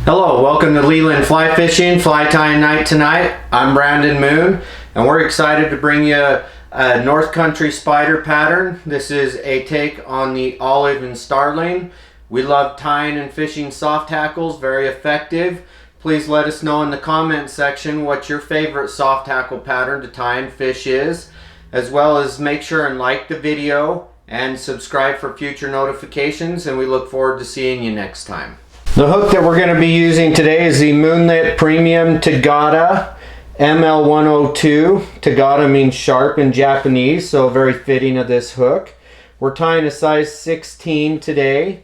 Hello, welcome to Leland Fly Fishing, Fly Tying Night tonight. I'm Brandon Moon, and we're excited to bring you a North Country spider pattern. This is a take on the Olive Starling. We love tying and fishing soft tackles, very effective. Please let us know in the comment section what your favorite soft tackle pattern to tie and fish is, as well as make sure and like the video and subscribe for future notifications, and we look forward to seeing you next time. The hook that we're going to be using today is the Moonlit Premium TOGATTA ML102. TOGATTA means sharp in Japanese, so very fitting of this hook. We're tying a size 16 today.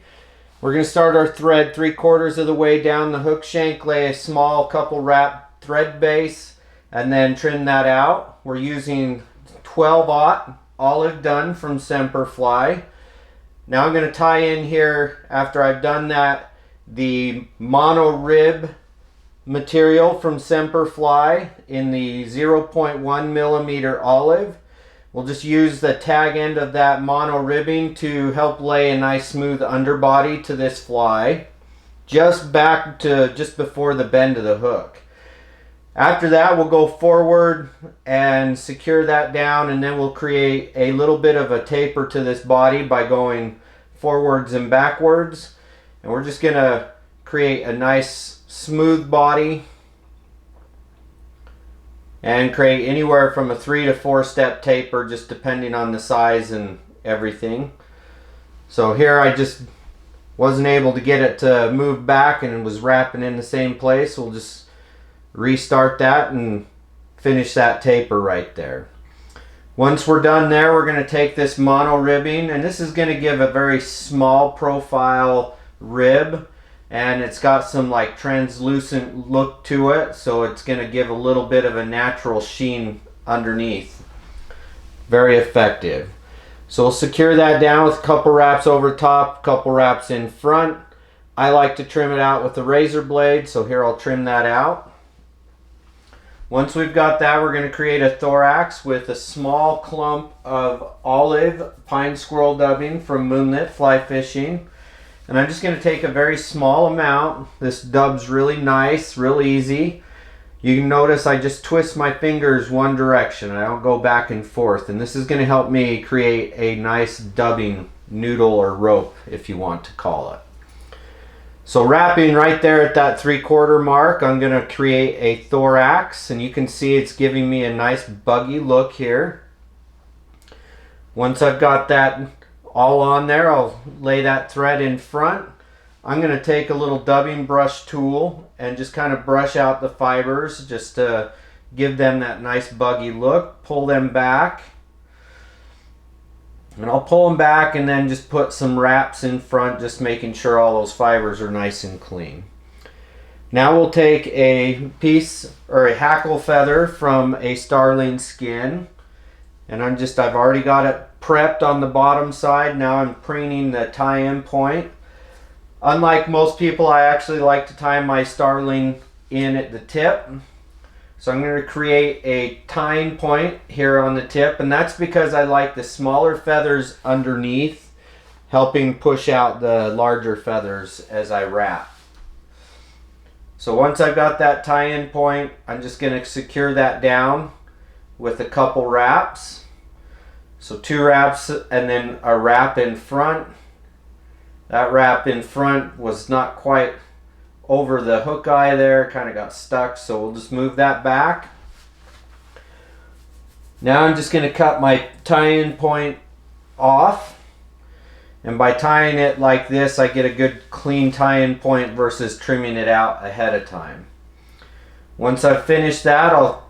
We're going to start our thread 3/4 of the way down the hook shank, lay a small couple wrap thread base, and then trim that out. We're using 12/0 olive done from Semperfli. Now I'm going to tie in here, after I've done that, the mono rib material from Semperfli in the 0.1 millimeter olive. We'll just use the tag end of that mono ribbing to help lay a nice smooth underbody to this fly, just back to just before the bend of the hook. After that, we'll go forward and secure that down, and then we'll create a little bit of a taper to this body by going forwards and backwards. And we're just going to create a nice smooth body and create anywhere from a 3 to 4 step taper, just depending on the size and everything. So here I just wasn't able to get it to move back and it was wrapping in the same place. We'll just restart that and finish that taper right there. Once we're done there, we're going to take this mono ribbing, and this is going to give a very small profile rib, and it's got some like translucent look to it, so it's going to give a little bit of a natural sheen underneath. Very effective. So we'll secure that down with a couple wraps over top, a couple wraps in front. I like to trim it out with a razor blade, so here I'll trim that out. Once we've got that, we're going to create a thorax with a small clump of olive pine squirrel dubbing from Moonlit Fly Fishing. And I'm just going to take a very small amount. This dub's really nice, real easy. You can notice I just twist my fingers one direction. I don't go back and forth. And this is going to help me create a nice dubbing noodle or rope, if you want to call it. So wrapping right there at that 3/4 mark, I'm going to create a thorax. And you can see it's giving me a nice buggy look here. Once I've got that all on there, I'll lay that thread in front. I'm going to take a little dubbing brush tool and just kind of brush out the fibers just to give them that nice buggy look. Pull them back. And I'll pull them back and then just put some wraps in front, just making sure all those fibers are nice and clean. Now we'll take a piece or a hackle feather from a starling skin, and I've already got it prepped on the bottom side. Now I'm preening the tie-in point. Unlike most people, I actually like to tie my starling in at the tip. So I'm going to create a tying point here on the tip, and that's because I like the smaller feathers underneath, helping push out the larger feathers as I wrap. So once I've got that tie-in point, I'm just going to secure that down with a couple wraps. So 2 wraps and then a wrap in front. That wrap in front was not quite over the hook eye there, kind of got stuck, so we'll just move that back. Now I'm just going to cut my tie-in point off, and by tying it like this, I get a good clean tie-in point versus trimming it out ahead of time. Once I've finished that, I'll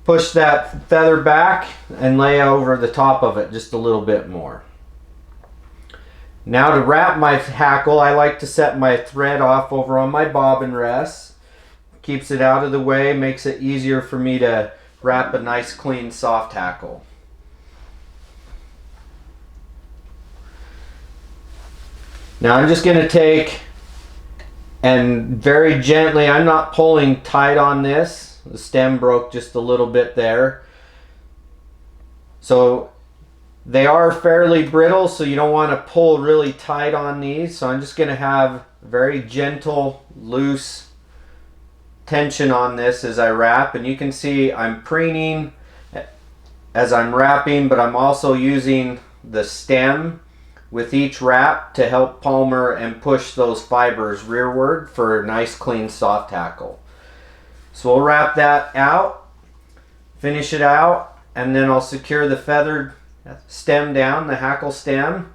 push that feather back and lay over the top of it just a little bit more. Now to wrap my hackle, I like to set my thread off over on my bobbin rest. Keeps it out of the way, makes it easier for me to wrap a nice clean soft hackle. Now I'm just going to take and very gently, I'm not pulling tight on this. The stem broke just a little bit there. So they are fairly brittle, so you don't want to pull really tight on these. So I'm just going to have very gentle, loose tension on this as I wrap, and you can see I'm preening as I'm wrapping, but I'm also using the stem with each wrap to help palmer and push those fibers rearward for a nice clean soft hackle. So we'll wrap that out, finish it out, and then I'll secure the feathered stem down, the hackle stem.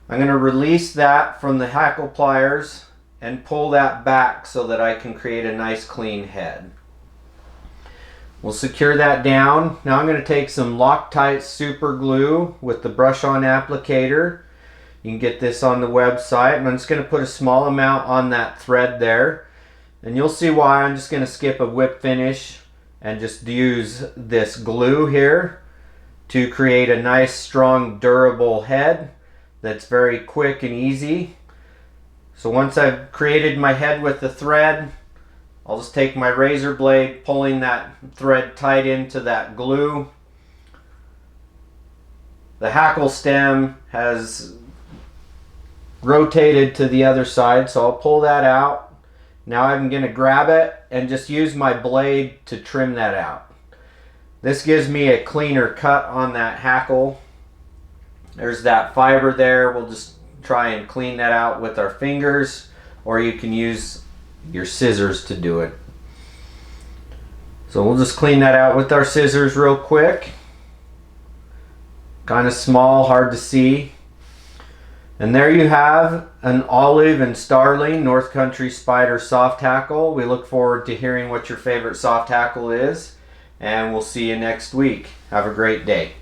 I'm going to release that from the hackle pliers and pull that back so that I can create a nice clean head. We'll secure that down. Now I'm going to take some Loctite super glue with the brush on applicator. You can get this on the website, and I'm just going to put a small amount on that thread there, and you'll see why. I'm just going to skip a whip finish and just use this glue here to create a nice, strong, durable head that's very quick and easy. So once I've created my head with the thread, I'll just take my razor blade, pulling that thread tight into that glue. The hackle stem has rotated to the other side, so I'll pull that out. Now I'm going to grab it and just use my blade to trim that out. This gives me a cleaner cut on that hackle. There's that fiber there. We'll just try and clean that out with our fingers, or you can use your scissors to do it. So we'll just clean that out with our scissors real quick. Kind of small, hard to see. And there you have an Olive and Starling North Country Spider soft hackle. We look forward to hearing what your favorite soft hackle is, and we'll see you next week. Have a great day.